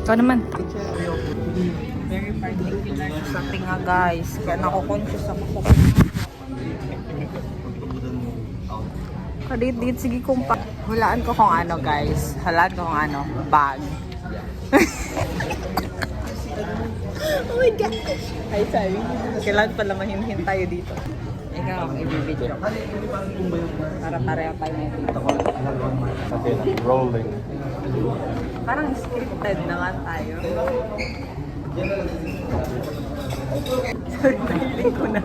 Ikaw naman. Very particular sa tinga, guys. Kaya nako-conscious ako sa kadit-dit. Sige kung pa. Hulaan ko kung ano, guys. Hulaan ko kung ano. Bag. Oh my God. Ay, sorry. Kailangan pala mahinhin tayo dito. Ikaw ang i-video. Para pareho tayo na dito. Okay, rolling. Parang scripted naman tayo. Sorry, mahiling ko na.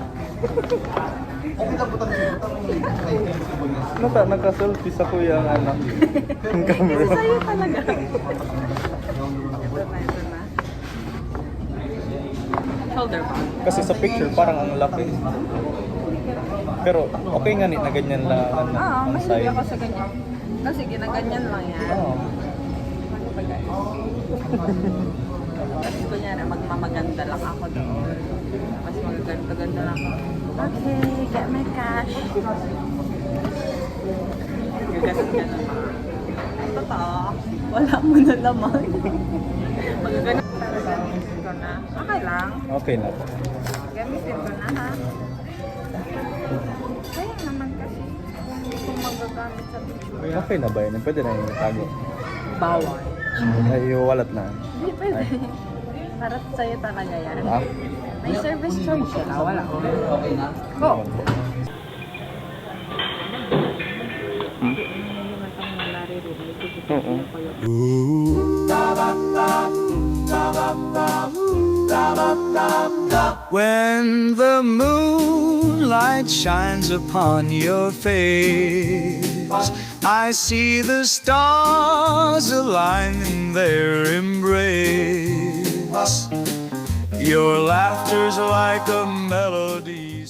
Naka-selfie sa kuya ang anak. Ang camera. Kasi sa'yo talaga. Ito na. Shoulder bag. Kasi sa picture parang ang laki. Pero okay nga na ganyan lang Oo, ang mahilig side. ako sa ganyan. Kasi ginaganyan lang yan. Oo. Ano ba guys? Tapos kunyari, magmamaganda lang ako doon. Mas magaganda lang ako. Okay, get my cash. Gaganon-ganon pa. Ay, totoo. Wala mo na lamang. Magaganon. Para gamitin ko na. Okay lang. Okay na. Gamitin ko na ha. Kaya naman kasi. Hindi ko magagamit sa picture. Okay na ba yun? Pwede na yung tago. Bawal. Ay, walat na. Hindi pwede. Para sa'yo talaga yan. Ah? May service charge sila. Wala. Okay na? Go! Oo. When the moonlight shines upon your face, I see the stars align in their embrace. Your laughter's like a melody.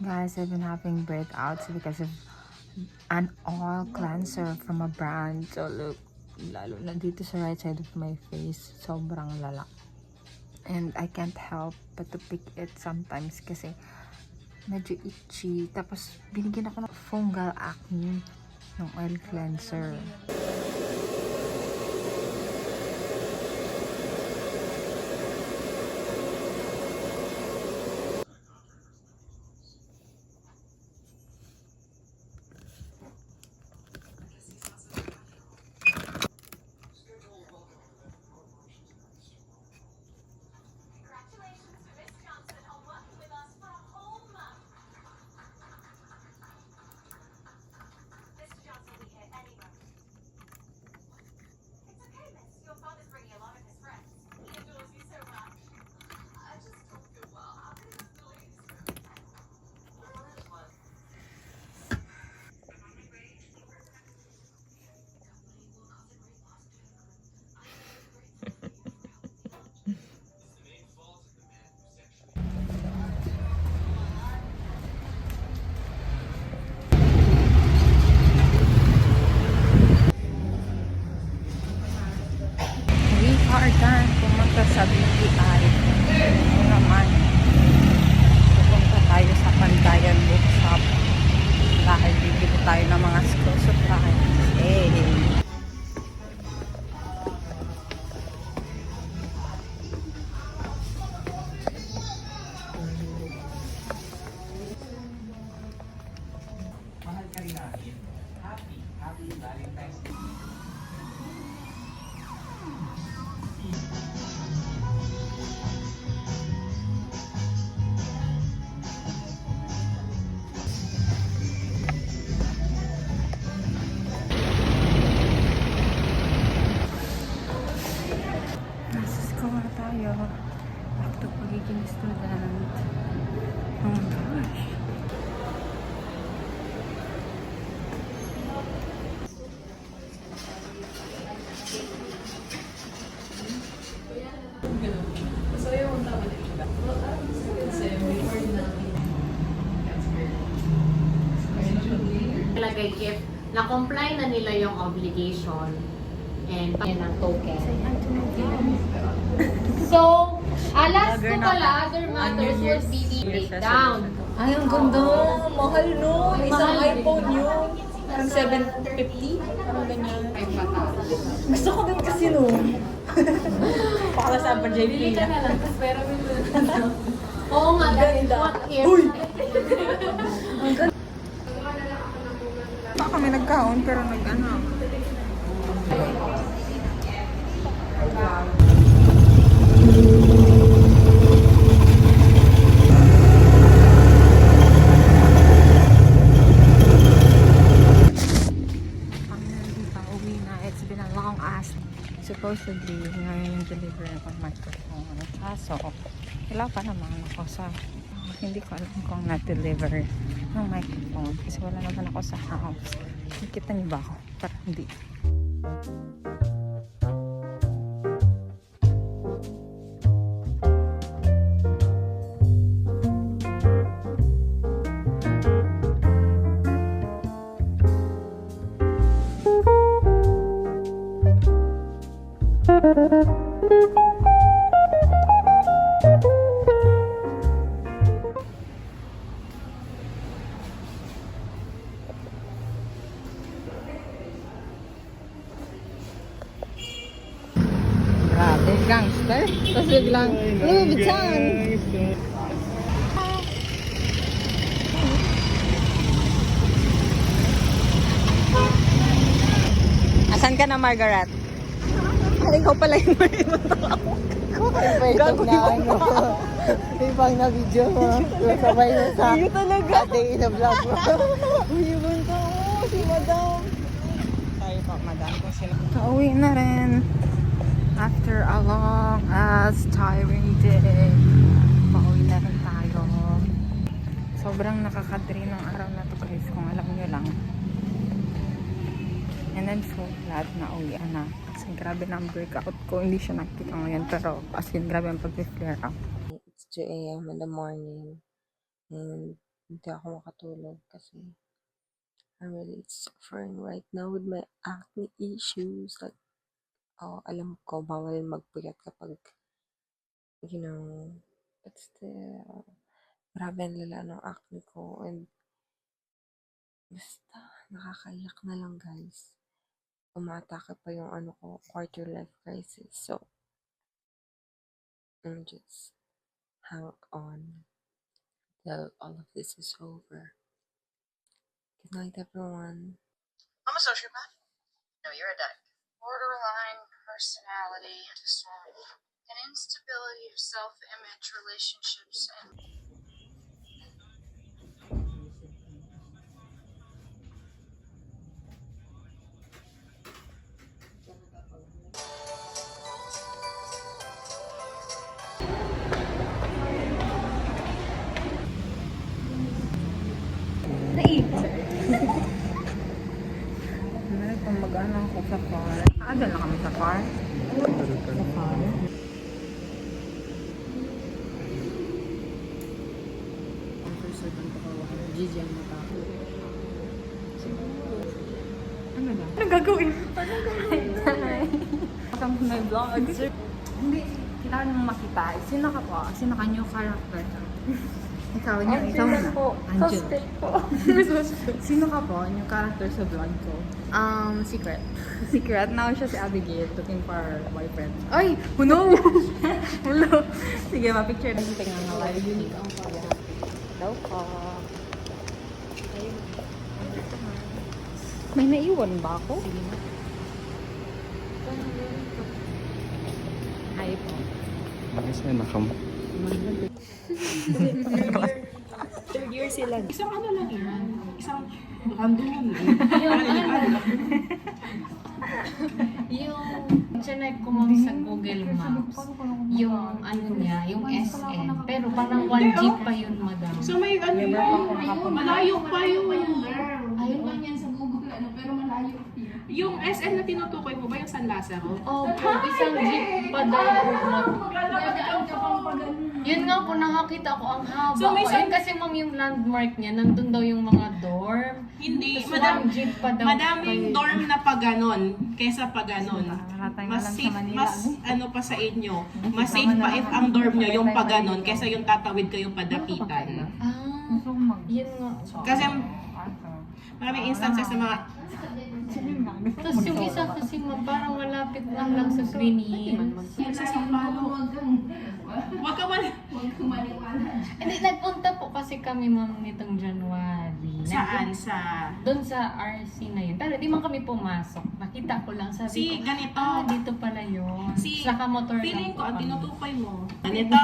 Guys, I've been having breakouts because of an oil cleanser from a brand. So look, lalo na dito sa right side of my face, sobrang lala. And I can't help but to pick it sometimes kasi medyo itchy. Tapos binigyan ako ng fungal acne ng oil cleanser. Are done pumunta sa BPI. Ito naman, pupunta tayo sa Pantayan Bookshop dahil bibili tayo ng mga school supplies. Hey! Mahal ka rin natin. Happy Valentine's Day. Back to pagiging student. Oh my gosh. Ilagay if na-comply na nila yung obligation and yan ang token. So, last ko pala, other matters would be the breakdown. Ay, ang ganda. Mahal no. Isang iPhone yun. Parang 750. Parang ganyan. Gusto ko din kasi no. Para sa pa JP Bili ka na. na lang, tapos pera mo na. Oo nga, guys. What if? Uy! Pa kami nagkaon pero nag-ano. Kami nandito, uwi na. It's been a long ass. Supposedly, ngayon yung delivery ng microphone. Kaso, wala pa naman ako sa hindi ko alam kung na-deliver ng microphone kasi wala naman ako sa house. Nakita niyo ba ako? Parang hindi. Grabe, gangster. Tapos biglang, Louis Vuitton! Asan ka na, Margaret? Ikaw pala yung Ito na ano. Ibang na video mo. Sabay mo sa ating ina-vlog mo. Uyugan ka, si Madam. Tayo pa, Madam. Pauwi na rin. After a long as tiring day, pauwi na rin tayo. Sobrang nakakadrain ng araw na to guys, kung alam nyo lang. And I'm so glad na uwian na. Kasi grabe na ang breakout ko. Hindi siya nakita ngayon. Pero as in, grabe ang pag-flare up. It's 2 a.m. in the morning. And hindi ako makatulog kasi I'm really suffering right now with my acne issues. Like, alam ko, bawal magpuyat kapag, you know, but still, grabe ang lala ng acne ko. And basta, nakakaiyak na lang guys. Umatake pa yung ano ko, quarter life crisis. So, I'm just hang on till all of this is over. Good night, everyone. I'm a sociopath. No, you're a dyke. Borderline personality disorder. An instability of self-image, relationships, and Meron pang mag-ano ako sa car. Doon na kami sa car. Sa car. Gigi ang mata. Ano ba? Anong gagawin? Welcome to my vlog. Hindi, kailangan mong makita. Sino ka po? Sino ka new character? Ikaw na. Angel. Sino ka po? New character sa vlog ko. Secret. Secret. Now siya si Abigail looking for a boyfriend. Ay! Huno! Hello! Sige, ma-picture na si Tinga nga live. Unique ang pag Hello po. May naiwan ba ako? Sige na. Hi po. Bakit na nakam? Third year sila. Isang ano lang yan. Isang random. Yung chinek ko ma'am sa Google Maps, yung ano niya, yung SN, pero parang 1 jeep pa yun, madam. So may ano yun, malayo pa yun. Ayun lang yan sa Yung SN na tinutukoy mo ba yung San Lazaro? Opo, isang jeep pa daw. Yun nga po, nakakita ko ang haba So, may ko. Yun kasi ma'am yung landmark niya, nandun daw yung mga dorm. Hindi, Tapos one jeep pa daw. madaming dorm na pa ganon kesa pa ganon. Nakatay nga Mas lang sa safe, Manila. mas ano pa sa inyo. Mas safe pa if ang dorm nyo yung pa ganon kesa yung tatawid kayong padapitan. Ah, yun nga. Kasi maraming instances sa mga Tapos yung isa kasi parang malapit lang sa Twin Hills. Sa Sampalo. Huwag ka man. Hindi, nagpunta po kasi kami ma'am nitong January. Saan? Sa... Doon sa RC na yun. Pero di man kami pumasok. Nakita ko lang, sabi Si ko, ganito. dito pala yun. Si... Saka motor Feeling lang ko, po ang kami. tinutukoy mo. Ganito.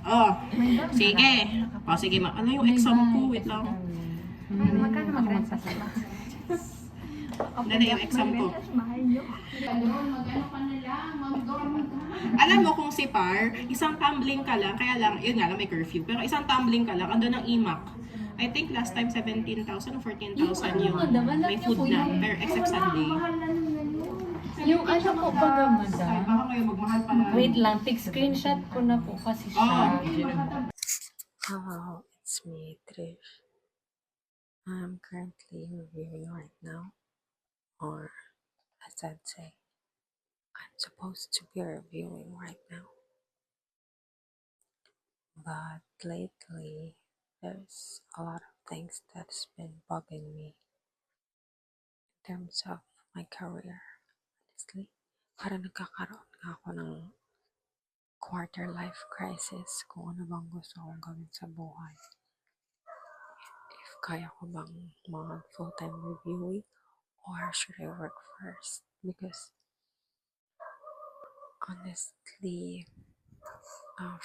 Oh. Sige. O, sige. Ano yung exam ko? Wait lang. Magkano mag-rent? Dali yung exam ko. Alam mo kung si Par, isang tumbling ka lang, kaya lang, yun nga lang may curfew, pero isang tumbling ka lang, ando ng IMAC. I think last time 17,000 o 14,000 yung may food na, pero except Sunday. Yung ano po baga, madam? Baka kayo magmahal pa lang. Wait lang, screenshot ko na po kasi siya. Hello, it's me, Trish. I'm currently reviewing right now, or as I'd say, I'm supposed to be reviewing right now. But lately, there's a lot of things that's been bugging me in terms of my career. Honestly, parang nagkakaroon nga ako ng quarter life crisis kung ano bang gusto kong gawin sa buhay. If kaya ko bang mag full-time reviewing or should I work first? Because honestly,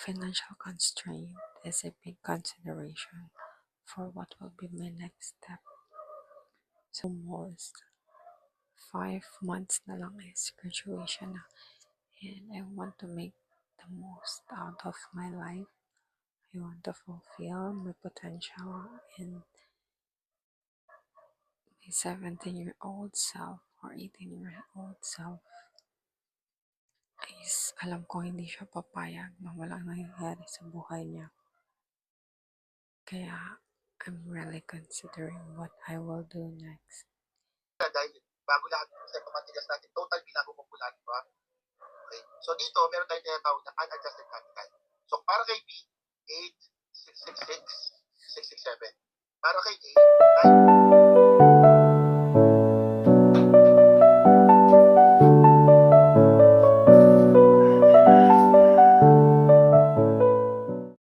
financial constraint is a big consideration for what will be my next step. So almost 5 months na lang is graduation na, and I want to make the most out of my life. I want to fulfill my potential, and my 17-year-old self or 18-year-old self is alam ko hindi siya papayag na walang nangyayari sa buhay niya. Kaya I'm really considering what I will do next. Dahil bago lahat sa pamatigas natin, total binago mo po lahat, ba? Okay. So dito, meron tayong tinatawag na unadjusted capital. So para kay B, 8, 666, 667. Para kay A, 9,